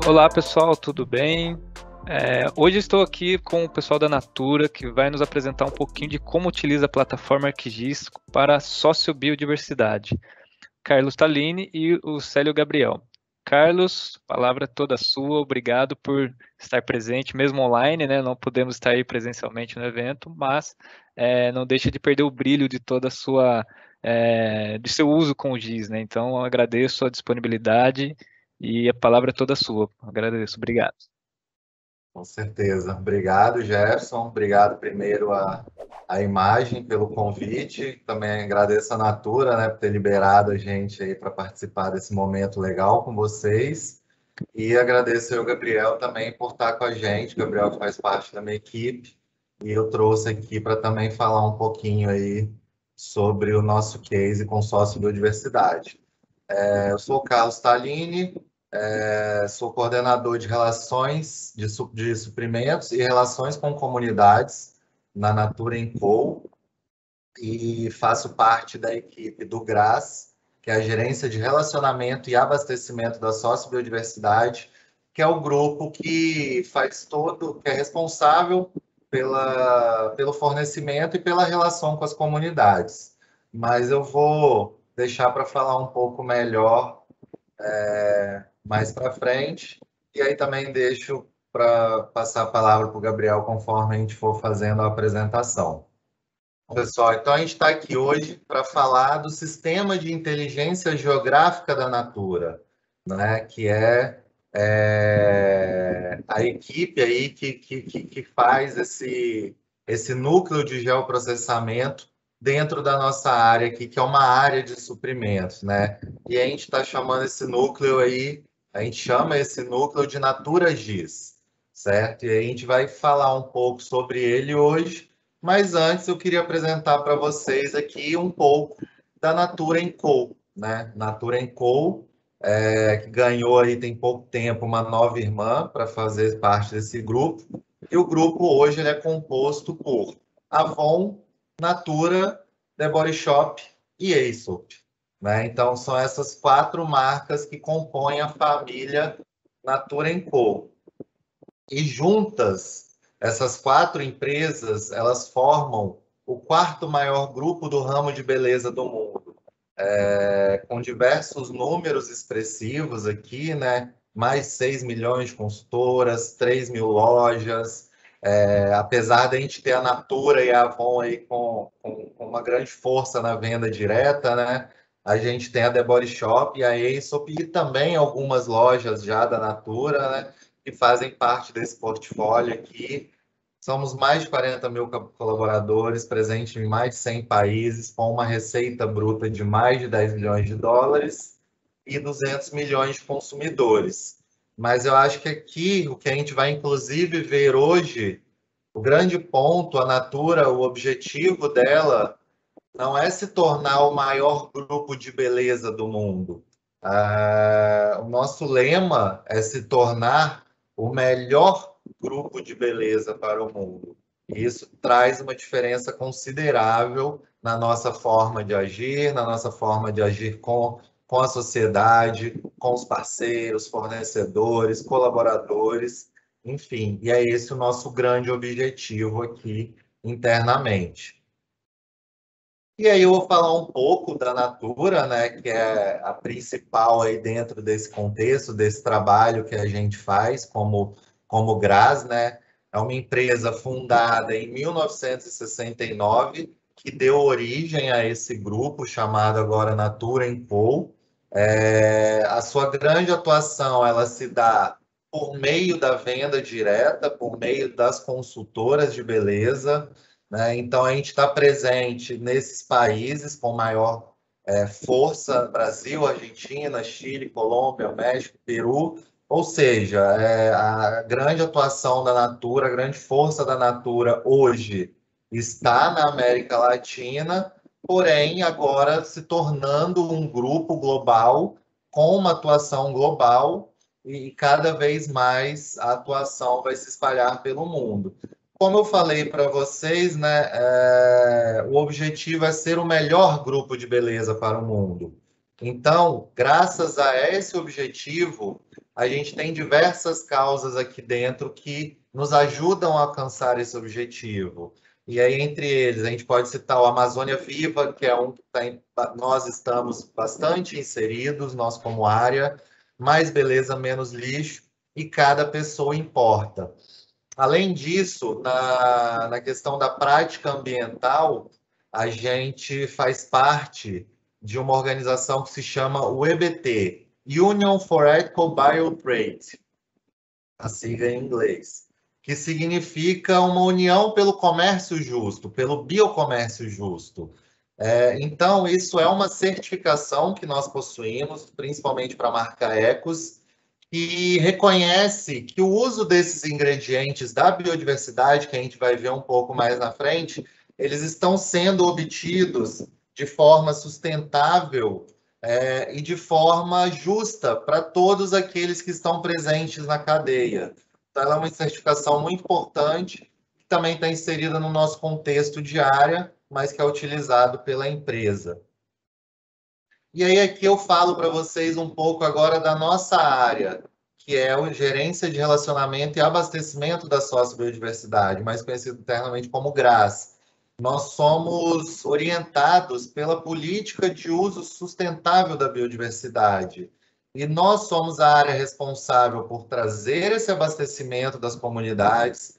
Olá pessoal, tudo bem? Hoje estou aqui com o pessoal da Natura que vai nos apresentar um pouquinho de como utiliza a plataforma ArcGIS para a sociobiodiversidade. Carlos Tallini e o Célio Gabriel. Carlos, palavra toda sua, obrigado por estar presente, mesmo online, né? Não podemos estar aí presencialmente no evento, mas não deixa de perder o brilho de toda a sua, de seu uso com o GIS, né? Então, eu agradeço a disponibilidade e a palavra é toda sua. Agradeço, obrigado. Com certeza. Obrigado, Jefferson. Obrigado primeiro a Imagem pelo convite. Também agradeço a Natura, né, por ter liberado a gente aí para participar desse momento legal com vocês. E agradeço ao Gabriel também por estar com a gente. O Gabriel que faz parte da minha equipe. E eu trouxe aqui para também falar um pouquinho aí sobre o nosso case com sócio biodiversidade. Eu sou o Carlos Tallini, sou coordenador de relações de suprimentos e relações com comunidades na Natura Co. E faço parte da equipe do GRAS, que é a Gerência de Relacionamento e Abastecimento da Sociobiodiversidade, que é o grupo que faz todo, que é responsável pelo fornecimento e pela relação com as comunidades. Mas eu vou deixar para falar um pouco melhor mais para frente. E aí também deixo para passar a palavra para o Gabriel conforme a gente for fazendo a apresentação. Pessoal, então a gente está aqui hoje para falar do sistema de inteligência geográfica da Natura, né? Que é a equipe aí que faz esse núcleo de geoprocessamento dentro da nossa área aqui, que é uma área de suprimentos, né? E a gente está chamando esse núcleo aí, a gente chama esse núcleo de Natura GIS, certo? E aí a gente vai falar um pouco sobre ele hoje, mas antes eu queria apresentar para vocês aqui um pouco da Natura Co, né? Natura Co, que ganhou aí tem pouco tempo uma nova irmã para fazer parte desse grupo. E o grupo hoje ele é composto por Avon, Natura, The Body Shop e Aesop, né? Então são essas quatro marcas que compõem a família Natura Co. E juntas, essas quatro empresas, elas formam o quarto maior grupo do ramo de beleza do mundo, com diversos números expressivos aqui, né? Mais 6 milhões de consultoras, 3 mil lojas. Apesar de a gente ter a Natura e a Avon aí com uma grande força na venda direta, né? A gente tem a The Body Shop e a Aesop e também algumas lojas já da Natura, né? Que fazem parte desse portfólio aqui. Somos mais de 40 mil colaboradores, presentes em mais de 100 países, com uma receita bruta de mais de 10 milhões de dólares e 200 milhões de consumidores. Mas eu acho que aqui, o que a gente vai inclusive ver hoje, o grande ponto, a Natura, o objetivo dela não é se tornar o maior grupo de beleza do mundo. O nosso lema é se tornar o melhor grupo de beleza para o mundo. E isso traz uma diferença considerável na nossa forma de agir, na nossa forma de agir com a sociedade, com os parceiros, fornecedores, colaboradores, enfim. E é esse o nosso grande objetivo aqui internamente. E aí eu vou falar um pouco da Natura, né, que é a principal aí dentro desse contexto, desse trabalho que a gente faz como GRAS, né? É uma empresa fundada em 1969 que deu origem a esse grupo chamado agora Natura Co. A sua grande atuação, ela se dá por meio da venda direta, por meio das consultoras de beleza, né? Então, a gente está presente nesses países com maior força: Brasil, Argentina, Chile, Colômbia, México, Peru. Ou seja, a grande atuação da Natura, a grande força da Natura hoje está na América Latina, porém agora se tornando um grupo global com uma atuação global e cada vez mais a atuação vai se espalhar pelo mundo. Como eu falei para vocês, né, o objetivo é ser o melhor grupo de beleza para o mundo. Então, graças a esse objetivo, a gente tem diversas causas aqui dentro que nos ajudam a alcançar esse objetivo. E aí, entre eles, a gente pode citar o Amazônia Viva, que é um que nós estamos bastante inseridos, nós como área, mais beleza, menos lixo, e cada pessoa importa. Além disso, na questão da prática ambiental, a gente faz parte de uma organização que se chama UEBT, Union for Ethical Biotrade, a sigla em inglês, que significa uma união pelo comércio justo, pelo biocomércio justo. Então, isso é uma certificação que nós possuímos, principalmente para a marca Ecos, e reconhece que o uso desses ingredientes da biodiversidade, que a gente vai ver um pouco mais na frente, eles estão sendo obtidos de forma sustentável e de forma justa para todos aqueles que estão presentes na cadeia. Então, ela é uma certificação muito importante, que também está inserida no nosso contexto de área, mas que é utilizado pela empresa. E aí aqui eu falo para vocês um pouco agora da nossa área, que é a gerência de relacionamento e abastecimento da sociobiodiversidade, mais conhecido internamente como GRAS. Nós somos orientados pela política de uso sustentável da biodiversidade. E nós somos a área responsável por trazer esse abastecimento das comunidades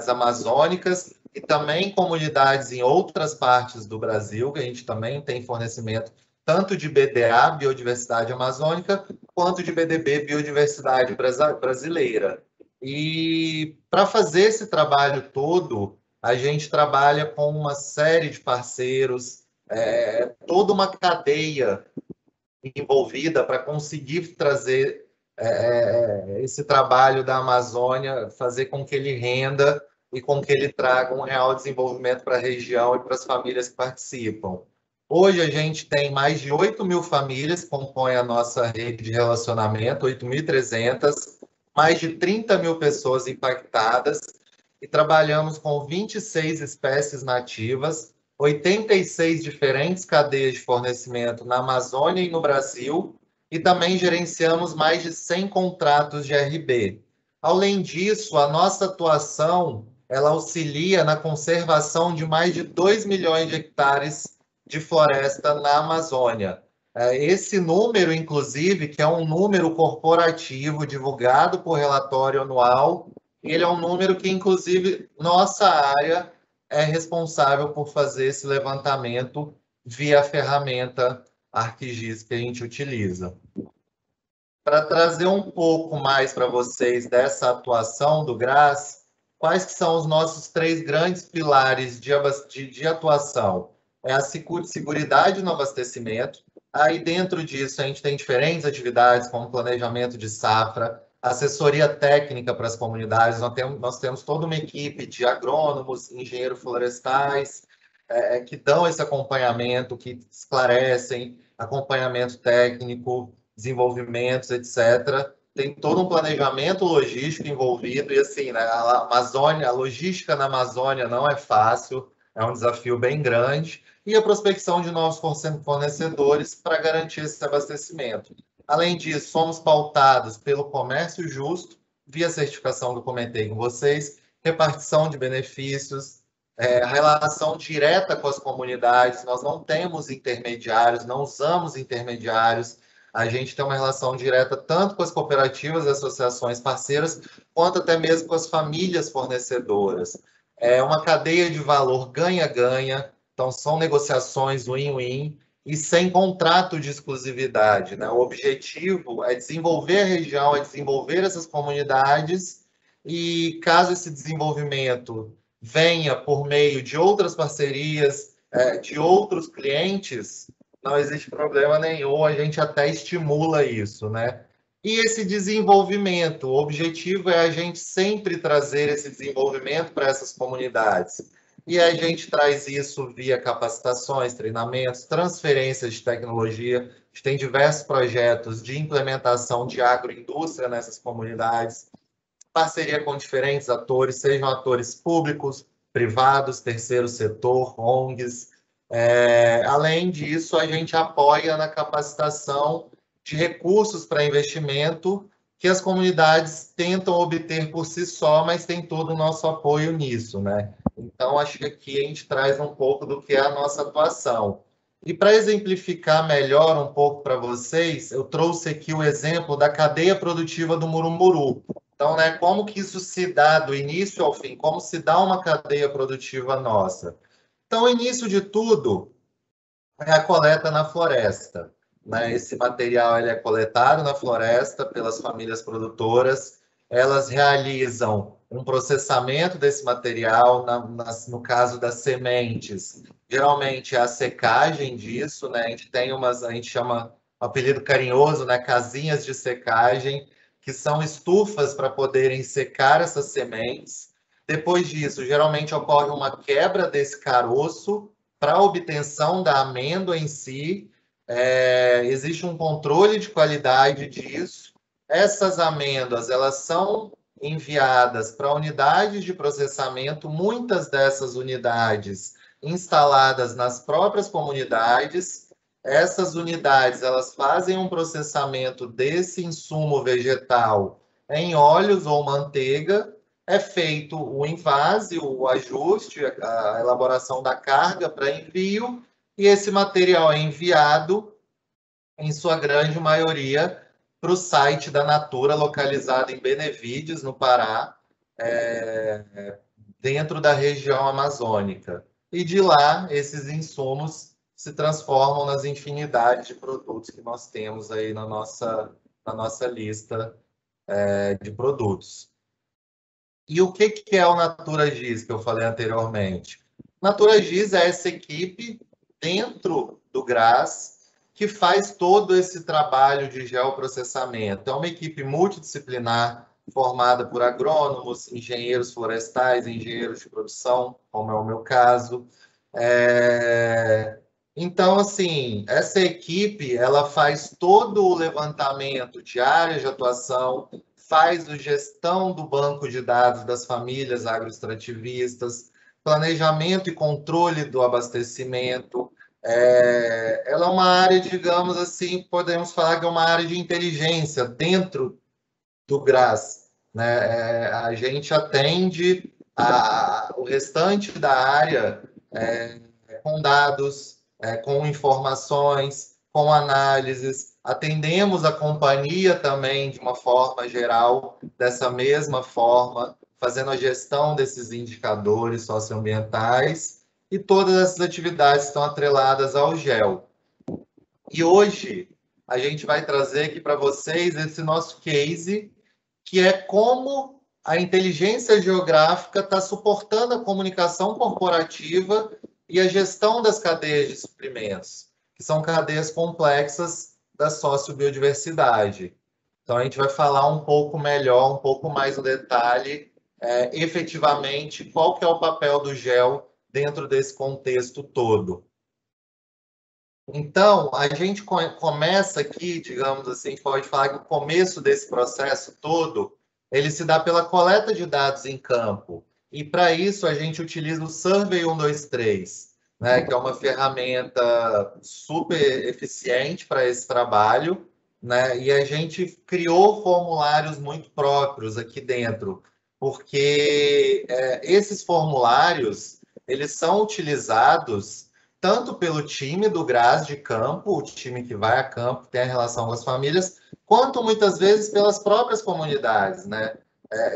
amazônicas e também comunidades em outras partes do Brasil, que a gente também tem fornecimento tanto de BDA, Biodiversidade Amazônica, quanto de BDB, Biodiversidade Brasileira. E para fazer esse trabalho todo, a gente trabalha com uma série de parceiros, toda uma cadeia envolvida para conseguir trazer esse trabalho da Amazônia, fazer com que ele renda e com que ele traga um real desenvolvimento para a região e para as famílias que participam. Hoje a gente tem mais de 8.000 famílias que compõem a nossa rede de relacionamento, 8.300, mais de 30.000 pessoas impactadas, e trabalhamos com 26 espécies nativas, 86 diferentes cadeias de fornecimento na Amazônia e no Brasil, e também gerenciamos mais de 100 contratos de RB. Além disso, a nossa atuação ela auxilia na conservação de mais de 2 milhões de hectares de floresta na Amazônia. Esse número, inclusive, que é um número corporativo divulgado por relatório anual, ele é um número que, inclusive, nossa área é responsável por fazer esse levantamento via a ferramenta ArcGIS que a gente utiliza. Para trazer um pouco mais para vocês dessa atuação do GRAS, quais que são os nossos 3 grandes pilares de atuação? É a seguridade no abastecimento. Aí dentro disso a gente tem diferentes atividades como planejamento de safra, assessoria técnica para as comunidades. Nós temos toda uma equipe de agrônomos, engenheiros florestais, que dão esse acompanhamento, que esclarecem, acompanhamento técnico, desenvolvimentos, etc. Tem todo um planejamento logístico envolvido, e assim, né, a logística na Amazônia não é fácil, é um desafio bem grande, e a prospecção de novos fornecedores para garantir esse abastecimento. Além disso, somos pautados pelo comércio justo, via certificação que eu comentei com vocês, repartição de benefícios, relação direta com as comunidades, nós não temos intermediários, não usamos intermediários, a gente tem uma relação direta tanto com as cooperativas e associações parceiras, quanto até mesmo com as famílias fornecedoras. É uma cadeia de valor ganha-ganha, então são negociações win-win e sem contrato de exclusividade, né? O objetivo é desenvolver a região, é desenvolver essas comunidades, e caso esse desenvolvimento venha por meio de outras parcerias, de outros clientes, não existe problema nenhum, a gente até estimula isso, né? E esse desenvolvimento, o objetivo é a gente sempre trazer esse desenvolvimento para essas comunidades. E a gente traz isso via capacitações, treinamentos, transferências de tecnologia. A gente tem diversos projetos de implementação de agroindústria nessas comunidades, parceria com diferentes atores, sejam atores públicos, privados, terceiro setor, ONGs. Além disso, a gente apoia na capacitação de recursos para investimento que as comunidades tentam obter por si só, mas tem todo o nosso apoio nisso, né? Então, acho que aqui a gente traz um pouco do que é a nossa atuação. E para exemplificar melhor um pouco para vocês, eu trouxe aqui o exemplo da cadeia produtiva do Murumuru. Então, né, como que isso se dá do início ao fim? Como se dá uma cadeia produtiva nossa? Então, o início de tudo é a coleta na floresta, né? Esse material ele é coletado na floresta pelas famílias produtoras, elas realizam um processamento desse material, no caso das sementes, geralmente é a secagem disso, né? A gente chama, um apelido carinhoso, né? Casinhas de secagem, que são estufas para poderem secar essas sementes. Depois disso, geralmente ocorre uma quebra desse caroço para a obtenção da amêndoa em si, existe um controle de qualidade disso. Essas amêndoas, elas são enviadas para unidades de processamento, muitas dessas unidades instaladas nas próprias comunidades. Essas unidades, elas fazem um processamento desse insumo vegetal em óleos ou manteiga, é feito o invase, o ajuste, a elaboração da carga para envio, e esse material é enviado, em sua grande maioria, para o site da Natura, localizado em Benevides, no Pará, dentro da região amazônica. E de lá, esses insumos se transformam nas infinidades de produtos que nós temos aí na nossa lista de produtos. E o que é o Natura Giz, que eu falei anteriormente? Natura Giz é essa equipe dentro do GRAS que faz todo esse trabalho de geoprocessamento. É uma equipe multidisciplinar formada por agrônomos, engenheiros florestais, engenheiros de produção, como é o meu caso. Então, assim, essa equipe ela faz todo o levantamento de áreas de atuação, faz a gestão do banco de dados das famílias agroextrativistas, planejamento e controle do abastecimento. Ela é uma área, digamos assim, podemos falar que é uma área de inteligência dentro do GRAS, né? A gente atende o restante da área com dados, com informações, com análises. Atendemos a companhia também de uma forma geral, dessa mesma forma, fazendo a gestão desses indicadores socioambientais, e todas essas atividades estão atreladas ao GEL. E hoje a gente vai trazer aqui para vocês esse nosso case, que é como a inteligência geográfica está suportando a comunicação corporativa e a gestão das cadeias de suprimentos, que são cadeias complexas da sociobiodiversidade. Então, a gente vai falar um pouco melhor, um pouco mais no detalhe, efetivamente, qual que é o papel do GEL dentro desse contexto todo. Então, a gente começa aqui, digamos assim, pode falar que o começo desse processo todo, ele se dá pela coleta de dados em campo. E para isso a gente utiliza o Survey 123, né, que é uma ferramenta super eficiente para esse trabalho, né? E a gente criou formulários muito próprios aqui dentro, porque esses formulários, eles são utilizados tanto pelo time do GRAS de campo, o time que vai a campo, tem a relação com as famílias, quanto muitas vezes pelas próprias comunidades, né?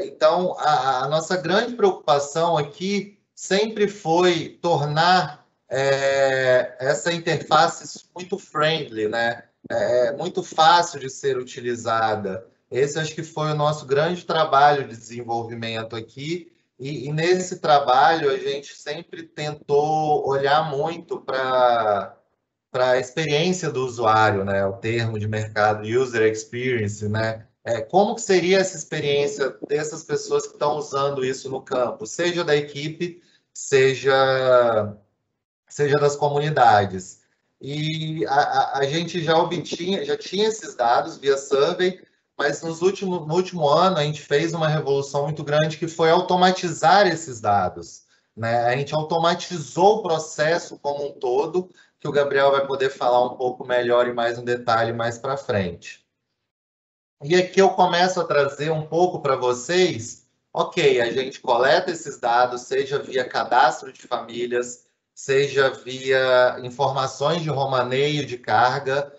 Então, a nossa grande preocupação aqui sempre foi tornar essa interface muito friendly, né? Muito fácil de ser utilizada. Esse acho que foi o nosso grande trabalho de desenvolvimento aqui, e nesse trabalho a gente sempre tentou olhar muito para a experiência do usuário, né? O termo de mercado user experience, né? Como que seria essa experiência dessas pessoas que estão usando isso no campo, seja da equipe, seja das comunidades. E a gente já tinha esses dados via survey, mas no último ano a gente fez uma revolução muito grande que foi automatizar esses dados, né? A gente automatizou o processo como um todo, que o Gabriel vai poder falar um pouco melhor e mais um detalhe mais para frente. E aqui eu começo a trazer um pouco para vocês. Ok, a gente coleta esses dados, seja via cadastro de famílias, seja via informações de romaneio de carga,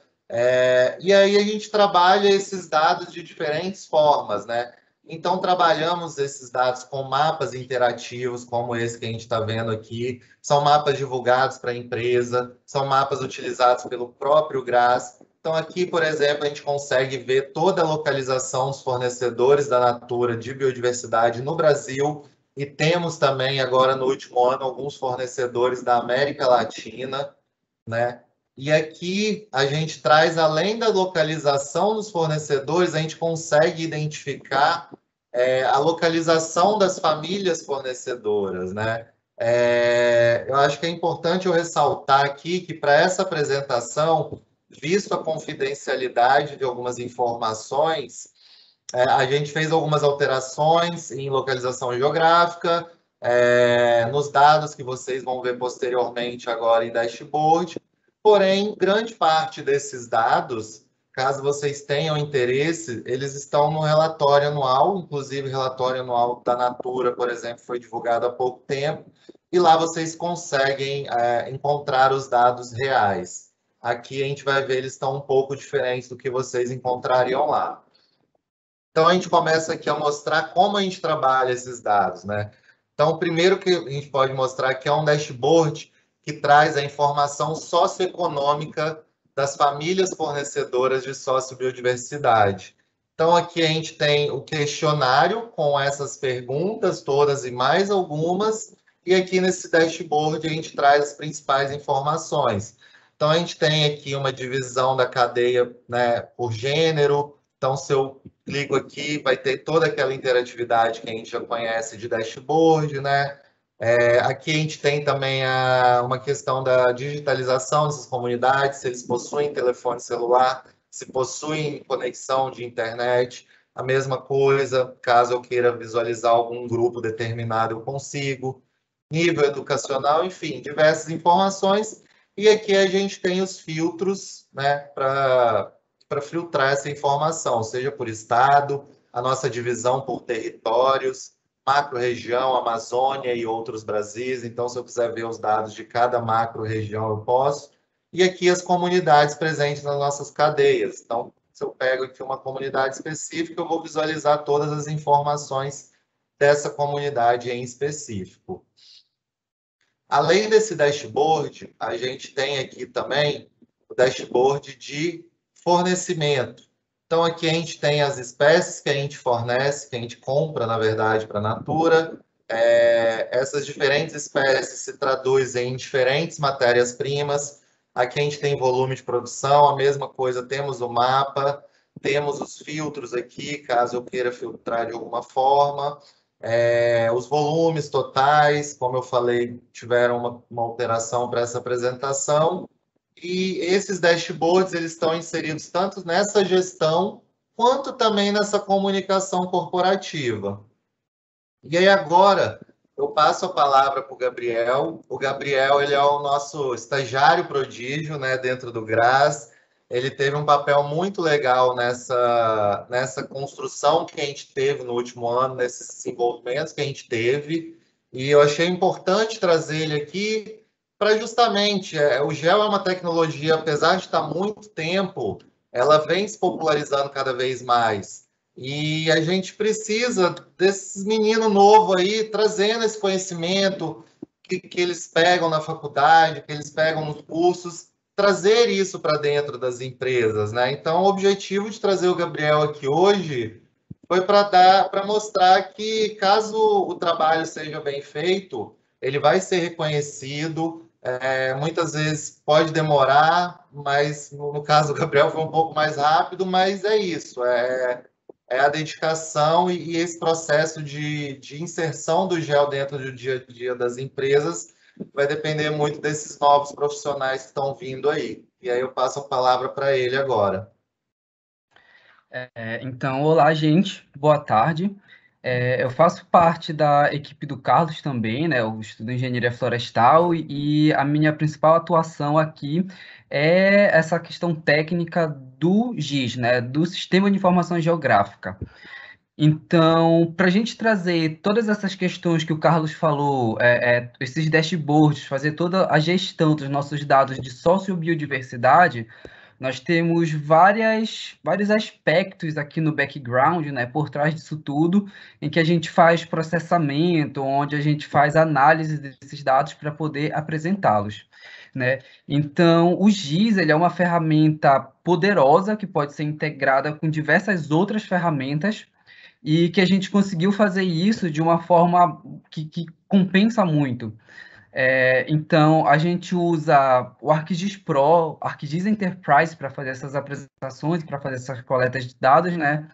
e aí a gente trabalha esses dados de diferentes formas, né? Então, trabalhamos esses dados com mapas interativos, como esse que a gente está vendo aqui. São mapas divulgados para a empresa, são mapas utilizados pelo próprio GRAS. Então, aqui, por exemplo, a gente consegue ver toda a localização dos fornecedores da Natura de biodiversidade no Brasil e temos também, agora no último ano, alguns fornecedores da América Latina, né? E aqui a gente traz, além da localização dos fornecedores, a gente consegue identificar a localização das famílias fornecedoras, né? Eu acho que é importante eu ressaltar aqui que para essa apresentação, visto a confidencialidade de algumas informações, a gente fez algumas alterações em localização geográfica, nos dados que vocês vão ver posteriormente agora em dashboard. Porém, grande parte desses dados, caso vocês tenham interesse, eles estão no relatório anual, inclusive o relatório anual da Natura, por exemplo, foi divulgado há pouco tempo, e lá vocês conseguem encontrar os dados reais. Aqui a gente vai ver, eles estão um pouco diferentes do que vocês encontrariam lá. Então, a gente começa aqui a mostrar como a gente trabalha esses dados, né? Então, o primeiro que a gente pode mostrar aqui é um dashboard que traz a informação socioeconômica das famílias fornecedoras de sociobiodiversidade. Então, aqui a gente tem o questionário com essas perguntas todas e mais algumas, e aqui nesse dashboard a gente traz as principais informações. Então, a gente tem aqui uma divisão da cadeia, né, por gênero. Então, se eu clico aqui, vai ter toda aquela interatividade que a gente já conhece de dashboard, né? Aqui a gente tem também uma questão da digitalização dessas comunidades, se eles possuem telefone celular, se possuem conexão de internet, a mesma coisa, caso eu queira visualizar algum grupo determinado, eu consigo. Nível educacional, enfim, diversas informações. E aqui a gente tem os filtros, né, para filtrar essa informação, seja por estado, a nossa divisão por territórios, macro-região, Amazônia e outros Brasis. Então, se eu quiser ver os dados de cada macro-região, eu posso. E aqui as comunidades presentes nas nossas cadeias. Então, se eu pego aqui uma comunidade específica, eu vou visualizar todas as informações dessa comunidade em específico. Além desse dashboard, a gente tem aqui também o dashboard de fornecimento. Então, aqui a gente tem as espécies que a gente fornece, que a gente compra, na verdade, para a Natura. Essas diferentes espécies se traduzem em diferentes matérias-primas. Aqui a gente tem volume de produção, a mesma coisa, temos o mapa, temos os filtros aqui, caso eu queira filtrar de alguma forma. Os volumes totais, como eu falei, tiveram uma alteração para essa apresentação. E esses dashboards eles estão inseridos tanto nessa gestão quanto também nessa comunicação corporativa. E aí agora eu passo a palavra para o Gabriel. O Gabriel ele é o nosso estagiário prodígio, né, dentro do GRAS. Ele teve um papel muito legal nessa construção que a gente teve no último ano, nesses desenvolvimentos que a gente teve. E eu achei importante trazer ele aqui para justamente, o gel é uma tecnologia, apesar de estar há muito tempo, ela vem se popularizando cada vez mais. E a gente precisa desses meninos novos aí, trazendo esse conhecimento que eles pegam na faculdade, que eles pegam nos cursos, trazer isso para dentro das empresas, né? Então, o objetivo de trazer o Gabriel aqui hoje foi para mostrar que, caso o trabalho seja bem feito, ele vai ser reconhecido. Muitas vezes pode demorar, mas no caso do Gabriel foi um pouco mais rápido, mas é isso. É a dedicação e esse processo de inserção do gel dentro do dia a dia das empresas vai depender muito desses novos profissionais que estão vindo aí. E aí eu passo a palavra para ele agora. Então, olá, gente, boa tarde. Eu faço parte da equipe do Carlos também, né? Eu estudo engenharia florestal e a minha principal atuação aqui é essa questão técnica do GIS, né? Do Sistema de Informação Geográfica. Então, para a gente trazer todas essas questões que o Carlos falou, esses dashboards, fazer toda a gestão dos nossos dados de sociobiodiversidade, nós temos vários aspectos aqui no background, né, por trás disso tudo, em que a gente faz processamento, onde a gente faz análise desses dados para poder apresentá-los, né? Então, o GIS, ele é uma ferramenta poderosa que pode ser integrada com diversas outras ferramentas e que a gente conseguiu fazer isso de uma forma que compensa muito. Então, a gente usa o ArcGIS Pro, ArcGIS Enterprise para fazer essas apresentações, para fazer essas coletas de dados, né?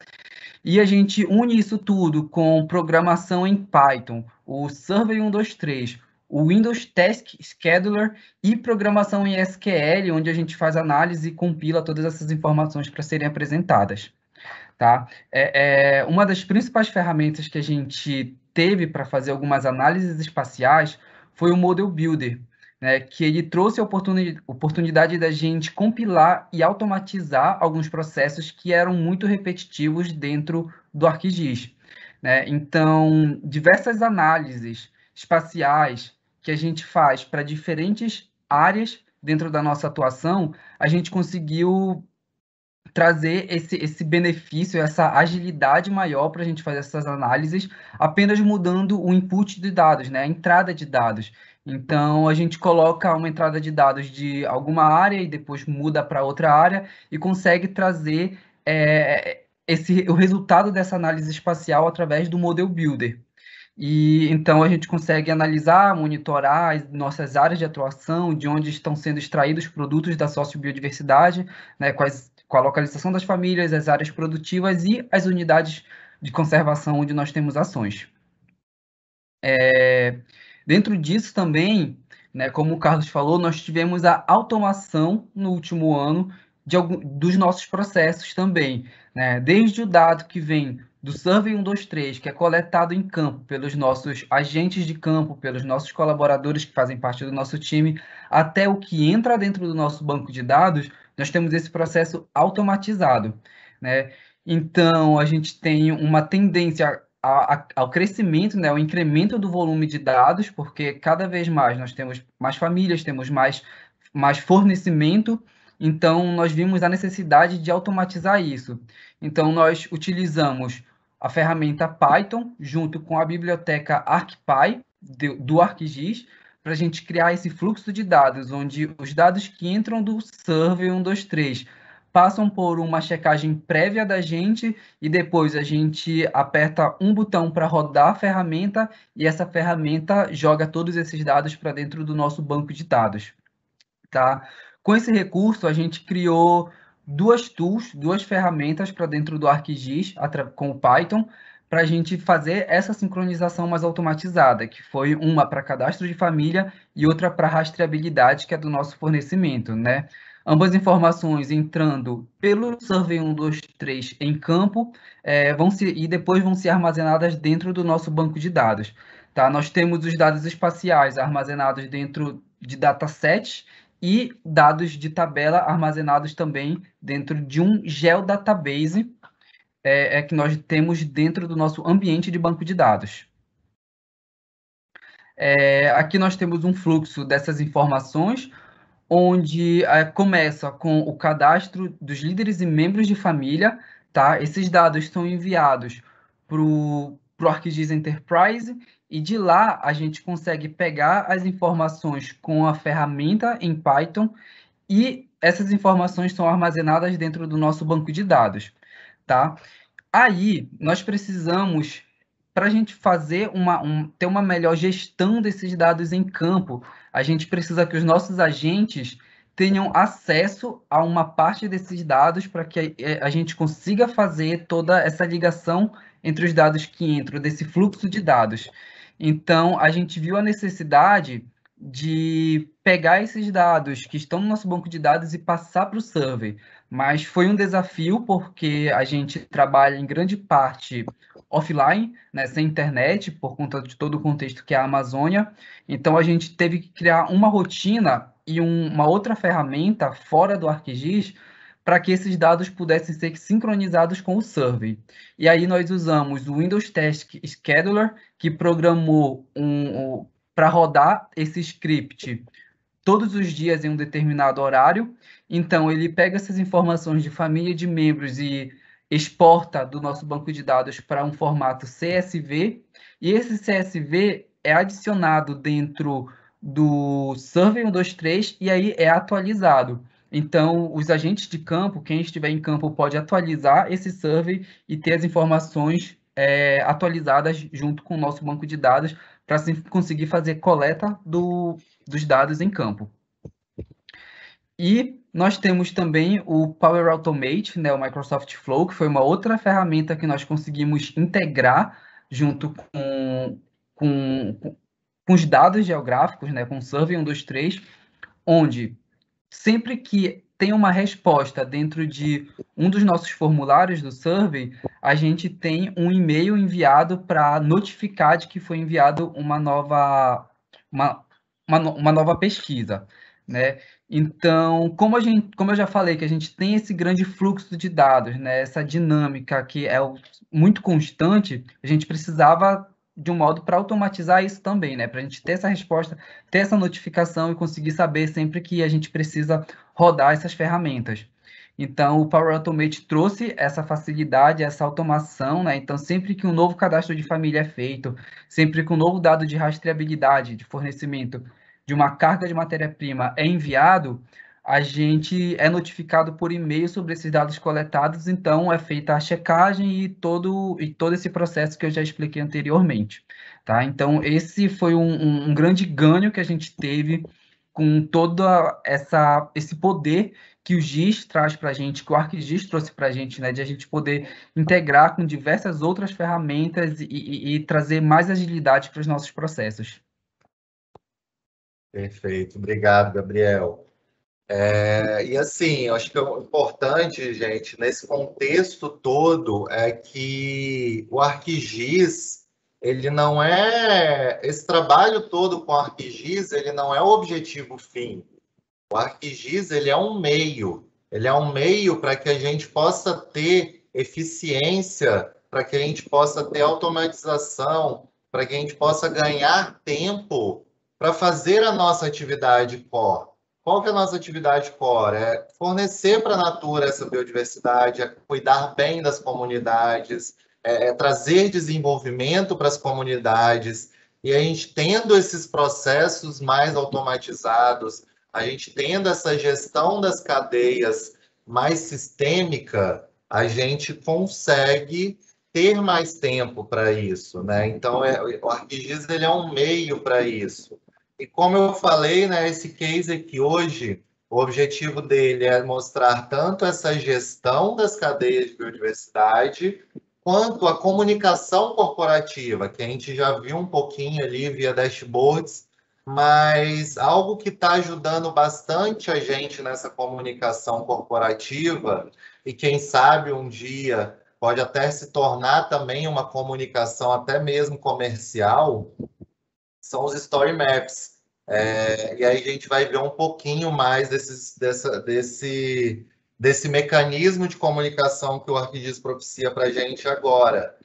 E a gente une isso tudo com programação em Python, o Survey 123, o Windows Task Scheduler e programação em SQL, onde a gente faz análise e compila todas essas informações para serem apresentadas. Tá? Uma das principais ferramentas que a gente teve para fazer algumas análises espaciais foi o Model Builder, né, que ele trouxe a oportunidade da gente compilar e automatizar alguns processos que eram muito repetitivos dentro do ArcGIS, né? Então, diversas análises espaciais que a gente faz para diferentes áreas dentro da nossa atuação, a gente conseguiu trazer esse benefício, essa agilidade maior para a gente fazer essas análises, apenas mudando o input de dados, né? A entrada de dados. Então, a gente coloca uma entrada de dados de alguma área e depois muda para outra área e consegue trazer o resultado dessa análise espacial através do Model Builder. E então a gente consegue analisar, monitorar as nossas áreas de atuação, de onde estão sendo extraídos produtos da sociobiodiversidade, né, com a localização das famílias, as áreas produtivas e as unidades de conservação onde nós temos ações. Dentro disso também, né, como o Carlos falou, nós tivemos a automação no último ano dos nossos processos também, né? Desde o dado que vem do Survey 123, que é coletado em campo pelos nossos agentes de campo, pelos nossos colaboradores que fazem parte do nosso time, até o que entra dentro do nosso banco de dados, nós temos esse processo automatizado, né? Então, a gente tem uma tendência ao crescimento, né, ao incremento do volume de dados, porque cada vez mais nós temos mais famílias, temos mais fornecimento, então nós vimos a necessidade de automatizar isso. Então, nós utilizamos a ferramenta Python, junto com a biblioteca ArcPy, do ArcGIS, para a gente criar esse fluxo de dados, onde os dados que entram do Survey 123 passam por uma checagem prévia da gente e depois a gente aperta um botão para rodar a ferramenta e essa ferramenta joga todos esses dados para dentro do nosso banco de dados. Tá? Com esse recurso, a gente criou duas ferramentas para dentro do ArcGIS com o Python, para a gente fazer essa sincronização mais automatizada, que foi uma para cadastro de família e outra para rastreabilidade, que é do nosso fornecimento, né? Ambas informações entrando pelo Survey 123 em campo, e depois vão ser armazenadas dentro do nosso banco de dados. Tá? Nós temos os dados espaciais armazenados dentro de datasets e dados de tabela armazenados também dentro de um geodatabase que nós temos dentro do nosso ambiente de banco de dados. Aqui nós temos um fluxo dessas informações, onde começa com o cadastro dos líderes e membros de família, tá? Esses dados são enviados para o ArcGIS Enterprise e de lá a gente consegue pegar as informações com a ferramenta em Python e essas informações são armazenadas dentro do nosso banco de dados, tá? Aí nós precisamos, para a gente fazer ter uma melhor gestão desses dados em campo, a gente precisa que os nossos agentes tenham acesso a uma parte desses dados para que a gente consiga fazer toda essa ligação entre os dados que entram desse fluxo de dados. Então, a gente viu a necessidade de pegar esses dados que estão no nosso banco de dados e passar para o survey. Mas foi um desafio porque a gente trabalha em grande parte offline, né, sem internet, por conta de todo o contexto que é a Amazônia. Então, a gente teve que criar uma rotina e uma outra ferramenta fora do ArcGIS para que esses dados pudessem ser sincronizados com o survey. E aí nós usamos o Windows Task Scheduler, que programou para rodar esse script todos os dias em um determinado horário. Então, ele pega essas informações de família de membros e exporta do nosso banco de dados para um formato CSV, e esse CSV é adicionado dentro do Survey 123 e aí é atualizado. Então, os agentes de campo, quem estiver em campo, pode atualizar esse survey e ter as informações atualizadas junto com o nosso banco de dados para conseguir fazer coleta dos dados em campo. E nós temos também o Power Automate, né, o Microsoft Flow, que foi uma outra ferramenta que nós conseguimos integrar junto com os dados geográficos, né, com o Survey 123, onde sempre que tem uma resposta dentro de um dos nossos formulários do survey, a gente tem um e-mail enviado para notificar de que foi enviado uma nova pesquisa, né? Então, como eu já falei, que a gente tem esse grande fluxo de dados, né? Essa dinâmica que é muito constante, a gente precisava de um modo para automatizar isso também, né? Para a gente ter essa resposta, ter essa notificação e conseguir saber sempre que a gente precisa rodar essas ferramentas. Então, o Power Automate trouxe essa facilidade, essa automação, né? Então, sempre que um novo cadastro de família é feito, sempre que um novo dado de rastreabilidade, de fornecimento de uma carga de matéria-prima é enviado, a gente é notificado por e-mail sobre esses dados coletados, então é feita a checagem e todo esse processo que eu já expliquei anteriormente. Tá? Então, esse foi um grande ganho que a gente teve com todo esse poder que o GIS traz para a gente, que o ArcGIS trouxe para a gente, né, de a gente poder integrar com diversas outras ferramentas e trazer mais agilidade para os nossos processos. Perfeito, obrigado, Gabriel. E assim, eu acho que o importante, gente, nesse contexto todo, é que o ArcGIS, ele não é, esse trabalho todo com o ArcGIS, ele não é o objetivo fim. O ArcGIS, ele é um meio para que a gente possa ter eficiência, para que a gente possa ter automatização, para que a gente possa ganhar tempo para fazer a nossa atividade core. Qual que é a nossa atividade core? É fornecer para a Natura essa biodiversidade, é cuidar bem das comunidades, é trazer desenvolvimento para as comunidades, e a gente tendo esses processos mais automatizados, a gente tendo essa gestão das cadeias mais sistêmica, a gente consegue ter mais tempo para isso, né? Então, o ArcGIS ele é um meio para isso. E como eu falei, né, esse case aqui hoje, o objetivo dele é mostrar tanto essa gestão das cadeias de biodiversidade, quanto a comunicação corporativa, que a gente já viu um pouquinho ali via dashboards, mas algo que está ajudando bastante a gente nessa comunicação corporativa, e quem sabe um dia pode até se tornar também uma comunicação até mesmo comercial, são os Story Maps. E aí a gente vai ver um pouquinho mais desse mecanismo de comunicação que o ArcGIS propicia para a gente agora.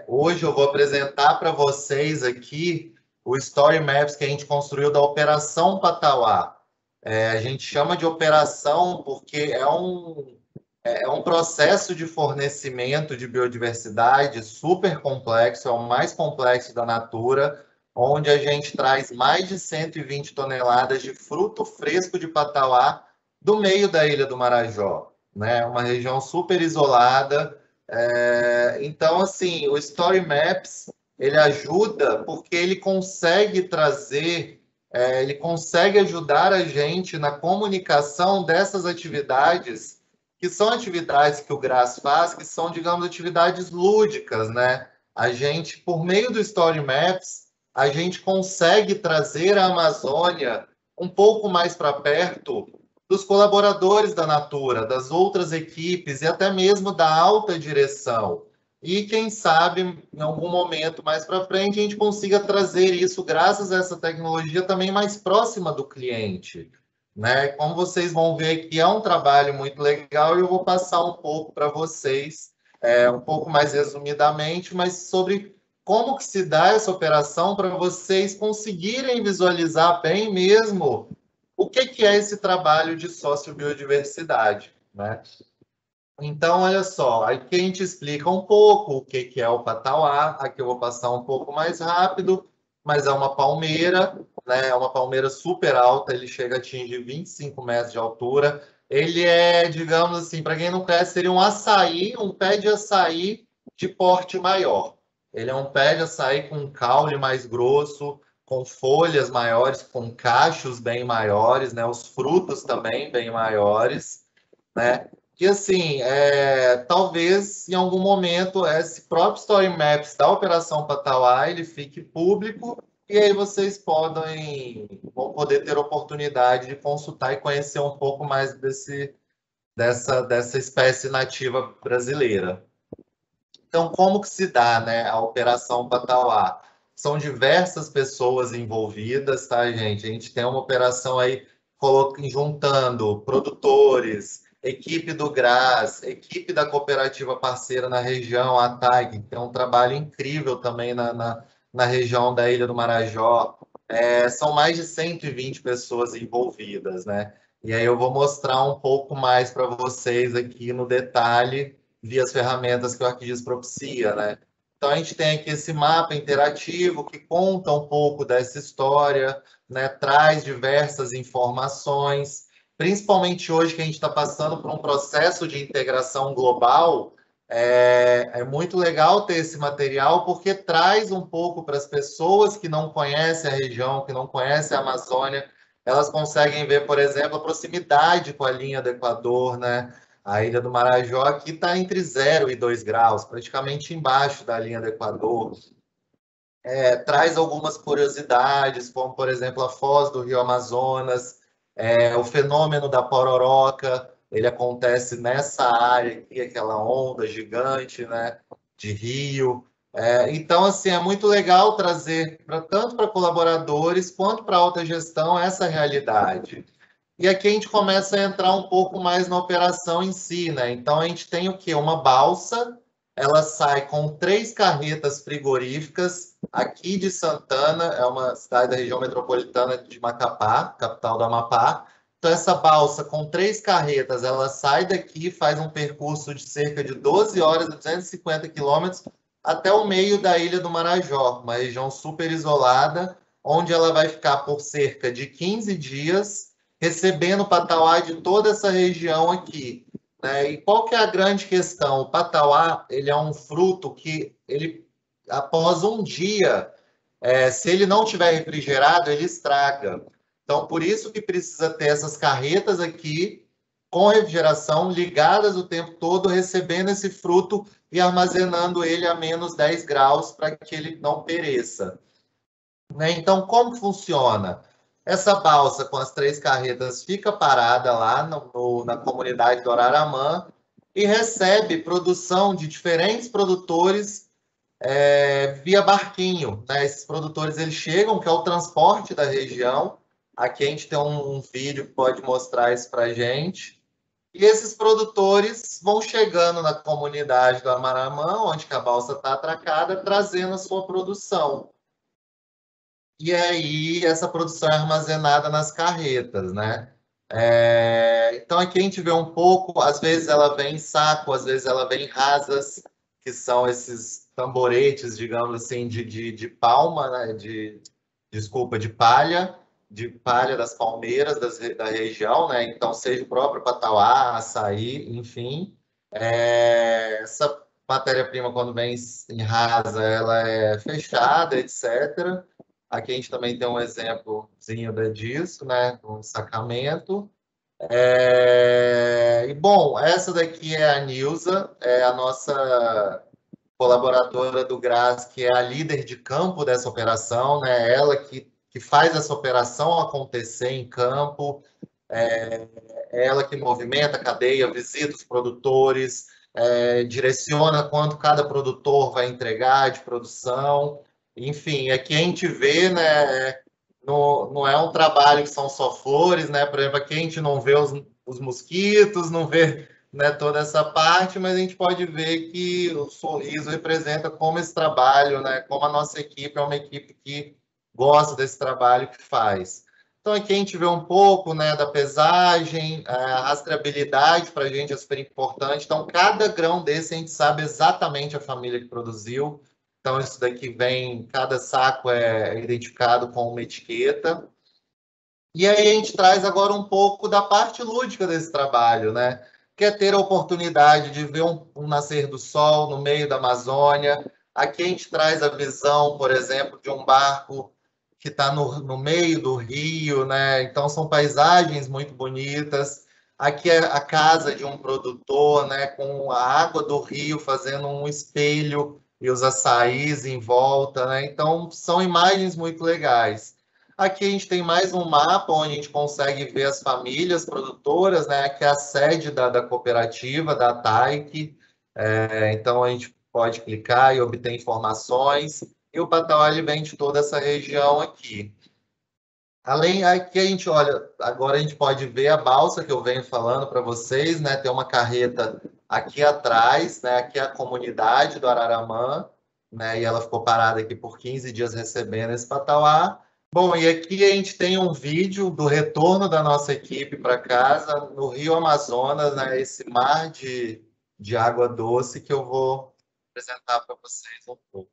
Hoje eu vou apresentar para vocês aqui o Story Maps que a gente construiu da Operação Patauá. A gente chama de operação porque é um processo de fornecimento de biodiversidade super complexo, é o mais complexo da Natura, onde a gente traz mais de 120 toneladas de fruto fresco de Patauá do meio da Ilha do Marajó, né? Uma região super isolada. Então, assim, o Story Maps, ele ajuda porque ele consegue trazer, ele consegue ajudar a gente na comunicação dessas atividades, que são atividades que o GRAS faz, que são, digamos, atividades lúdicas, né? A gente, por meio do Story Maps, a gente consegue trazer a Amazônia um pouco mais para perto dos colaboradores da Natura, das outras equipes e até mesmo da alta direção. E quem sabe, em algum momento mais para frente, a gente consiga trazer isso, graças a essa tecnologia, também mais próxima do cliente. Né? Como vocês vão ver aqui, é um trabalho muito legal e eu vou passar um pouco para vocês, um pouco mais resumidamente, mas sobre como que se dá essa operação para vocês conseguirem visualizar bem mesmo o que é esse trabalho de sociobiodiversidade, né? Então, olha só, aqui a gente explica um pouco o que é o patauá. Aqui eu vou passar um pouco mais rápido, mas é uma palmeira, né? É uma palmeira super alta, ele chega a atingir 25 metros de altura. Ele é, digamos assim, para quem não conhece, seria um açaí, um pé de açaí de porte maior. Ele é um pé de açaí com um caule mais grosso, com folhas maiores, com cachos bem maiores, né? Os frutos também bem maiores, né? E assim, talvez em algum momento esse próprio Story Maps da Operação Patauá ele fique público e aí vocês vão poder ter oportunidade de consultar e conhecer um pouco mais dessa espécie nativa brasileira. Então, como que se dá, né, a Operação Patauá? São diversas pessoas envolvidas, tá, gente? A gente tem uma operação aí juntando produtores, equipe do GRAS, equipe da cooperativa parceira na região, a TAG, que tem um trabalho incrível também na região da Ilha do Marajó. São mais de 120 pessoas envolvidas, né? E aí eu vou mostrar um pouco mais para vocês aqui no detalhe via as ferramentas que o ArcGIS propicia, né? Então, a gente tem aqui esse mapa interativo que conta um pouco dessa história, né? Traz diversas informações, principalmente hoje que a gente está passando por um processo de integração global. É muito legal ter esse material, porque traz um pouco para as pessoas que não conhecem a região, que não conhecem a Amazônia, elas conseguem ver, por exemplo, a proximidade com a linha do Equador, né? A Ilha do Marajó aqui está entre 0 e 2 graus, praticamente embaixo da linha do Equador. Traz algumas curiosidades, como, por exemplo, a foz do Rio Amazonas, o fenômeno da pororoca, ele acontece nessa área aqui, aquela onda gigante, né, de rio. Então, assim, é muito legal trazer, tanto para colaboradores quanto para a alta gestão, essa realidade. E aqui a gente começa a entrar um pouco mais na operação em si, né? Então a gente tem o quê? Uma balsa, ela sai com 3 carretas frigoríficas aqui de Santana, é uma cidade da região metropolitana de Macapá, capital do Amapá. Então essa balsa com 3 carretas, ela sai daqui, faz um percurso de cerca de 12 horas e 250 quilômetros até o meio da Ilha do Marajó, uma região super isolada, onde ela vai ficar por cerca de 15 dias recebendo o patauá de toda essa região aqui, né? E qual que é a grande questão? O patauá, ele é um fruto que, após um dia, se ele não tiver refrigerado, ele estraga. Então, por isso que precisa ter essas carretas aqui, com refrigeração, ligadas o tempo todo, recebendo esse fruto e armazenando ele a menos 10 graus para que ele não pereça. Né? Então, como funciona? Essa balsa com as 3 carretas fica parada lá na comunidade do Araramã e recebe produção de diferentes produtores via barquinho. Né? Esses produtores eles chegam, que é o transporte da região. Aqui a gente tem um vídeo que pode mostrar isso para a gente. E esses produtores vão chegando na comunidade do Araramã, onde que a balsa está atracada, trazendo a sua produção. E aí, essa produção é armazenada nas carretas, né? Então, aqui a gente vê um pouco, às vezes ela vem em saco, às vezes ela vem em rasas, que são esses tamboretes, digamos assim, de palma, né? Desculpa, de palha das palmeiras da região, né? Então, seja o próprio patauá, açaí, enfim. Essa matéria-prima, quando vem em rasa, ela é fechada, etc. Aqui a gente também tem um exemplozinho disso, né? Um sacamento. E, bom, essa daqui é a Nilza, é a nossa colaboradora do GRAS, que é a líder de campo dessa operação, né? Ela que faz essa operação acontecer em campo, é ela que movimenta a cadeia, visita os produtores, direciona quanto cada produtor vai entregar de produção. Enfim, aqui a gente vê, né? Não é um trabalho que são só flores, né? Por exemplo, aqui a gente não vê os mosquitos, não vê, né, toda essa parte, mas a gente pode ver que o sorriso representa como esse trabalho, né? Como a nossa equipe é uma equipe que gosta desse trabalho que faz. Então aqui a gente vê um pouco, né, da pesagem, a rastreabilidade para a gente é super importante. Então cada grão desse a gente sabe exatamente a família que produziu. Então, isso daqui vem, cada saco é identificado com uma etiqueta. E aí a gente traz agora um pouco da parte lúdica desse trabalho, né? Que é ter a oportunidade de ver um nascer do sol no meio da Amazônia. Aqui a gente traz a visão, por exemplo, de um barco que está no meio do rio, né? Então, são paisagens muito bonitas. Aqui é a casa de um produtor, né? Com a água do rio fazendo um espelho e os açaís em volta, né? Então, são imagens muito legais. Aqui a gente tem mais um mapa onde a gente consegue ver as famílias produtoras, né? Que é a sede da cooperativa, da TAIC. Então, a gente pode clicar e obter informações. E o Patauá ele vem de toda essa região aqui. Além aqui a gente olha, agora a gente pode ver a balsa que eu venho falando para vocês, né? Tem uma carreta aqui atrás, né? Aqui é a comunidade do Araramã, né? E ela ficou parada aqui por 15 dias recebendo esse patauá. Bom, e aqui a gente tem um vídeo do retorno da nossa equipe para casa no Rio Amazonas, né? Esse mar de água doce que eu vou apresentar para vocês um pouco.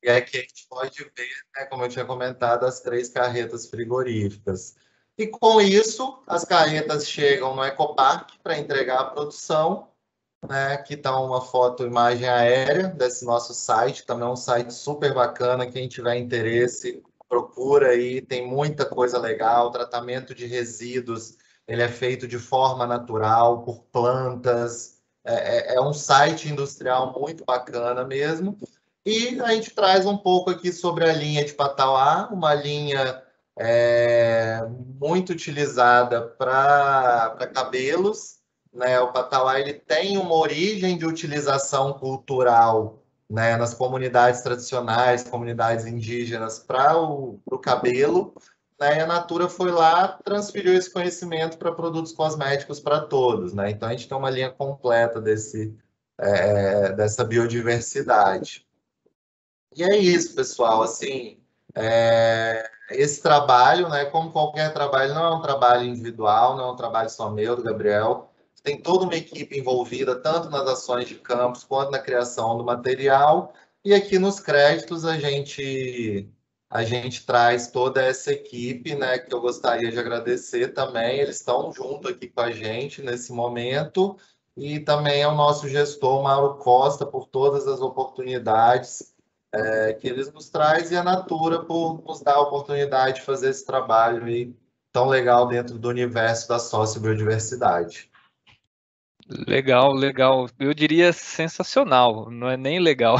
E aqui a gente pode ver, né, como eu tinha comentado, as 3 carretas frigoríficas. E com isso, as carretas chegam no Ecopark para entregar a produção, né? Aqui está uma foto, imagem aérea desse nosso site, também é um site super bacana, quem tiver interesse, procura aí, tem muita coisa legal, tratamento de resíduos, ele é feito de forma natural, por plantas, é um site industrial muito bacana mesmo, e a gente traz um pouco aqui sobre a linha de Patauá, uma linha muito utilizada para cabelos, né? O Patauá ele tem uma origem de utilização cultural, né, nas comunidades tradicionais, comunidades indígenas, para o cabelo, né? E a Natura foi lá, transferiu esse conhecimento para produtos cosméticos para todos, né? Então a gente tem uma linha completa dessa biodiversidade. E é isso, pessoal. Assim, esse trabalho, né, como qualquer trabalho, não é um trabalho individual, não é um trabalho só meu, do Gabriel. Tem toda uma equipe envolvida, tanto nas ações de campos quanto na criação do material. E aqui nos créditos a gente traz toda essa equipe, né, que eu gostaria de agradecer também. Eles estão junto aqui com a gente nesse momento. E também é o nosso gestor, Mauro Costa, por todas as oportunidades que eles nos trazem, e a Natura por nos dar a oportunidade de fazer esse trabalho aí tão legal dentro do universo da sociobiodiversidade. Legal, legal. Eu diria sensacional, não é nem legal.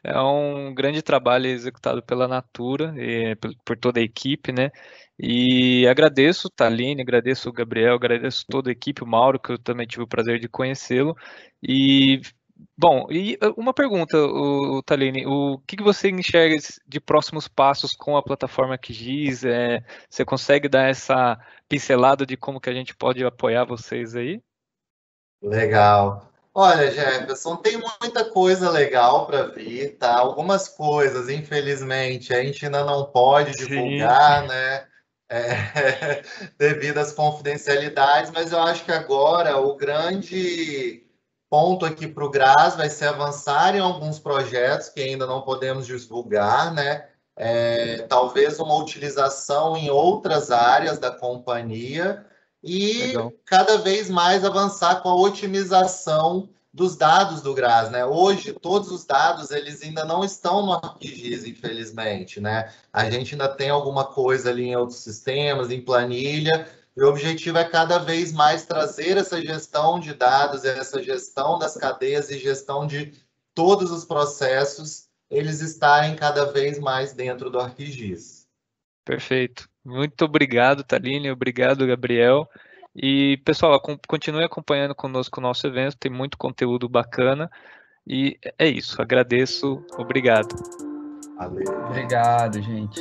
É um grande trabalho executado pela Natura e por toda a equipe, né? E agradeço, Taline, agradeço o Gabriel, agradeço toda a equipe, o Mauro, que eu também tive o prazer de conhecê-lo. E, bom, e uma pergunta, Taline, o que você enxerga de próximos passos com a plataforma QGIS? Você consegue dar essa pincelada de como que a gente pode apoiar vocês aí? Legal. Olha, Jefferson, tem muita coisa legal para vir, tá? Algumas coisas, infelizmente, a gente ainda não pode Sim. divulgar, né? Devido às confidencialidades, mas eu acho que agora o grande ponto aqui para o GRAS vai ser avançar em alguns projetos que ainda não podemos divulgar, né? talvez uma utilização em outras áreas da companhia e Legal. cada vez mais avançar com a otimização dos dados do GRAS, né? Hoje, todos os dados, eles ainda não estão no ArcGIS, infelizmente, né? A gente ainda tem alguma coisa ali em outros sistemas, em planilha, e o objetivo é cada vez mais trazer essa gestão de dados, essa gestão das cadeias e gestão de todos os processos, eles estarem cada vez mais dentro do ArcGIS. Perfeito. Muito obrigado, Thaline. Obrigado, Gabriel. E, pessoal, continue acompanhando conosco o nosso evento, tem muito conteúdo bacana. E é isso, agradeço, obrigado. Valeu. Obrigado, gente.